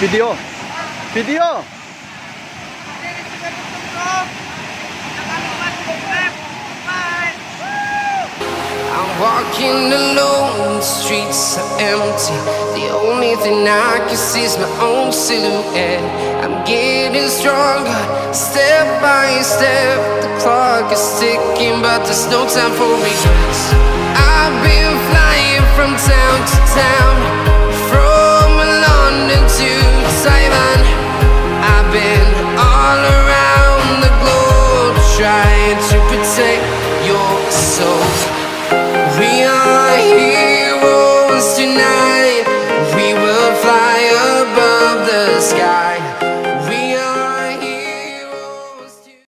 Video. Video. I'm walking alone, the streets are empty. The only thing I can see is my own silhouette. I'm getting stronger, step by step. The clock is ticking, but there's no time for regrets. I've been flying from town to town, from London to Taiwan. I've been all around the globe, trying to protect your soul. We are heroes tonight.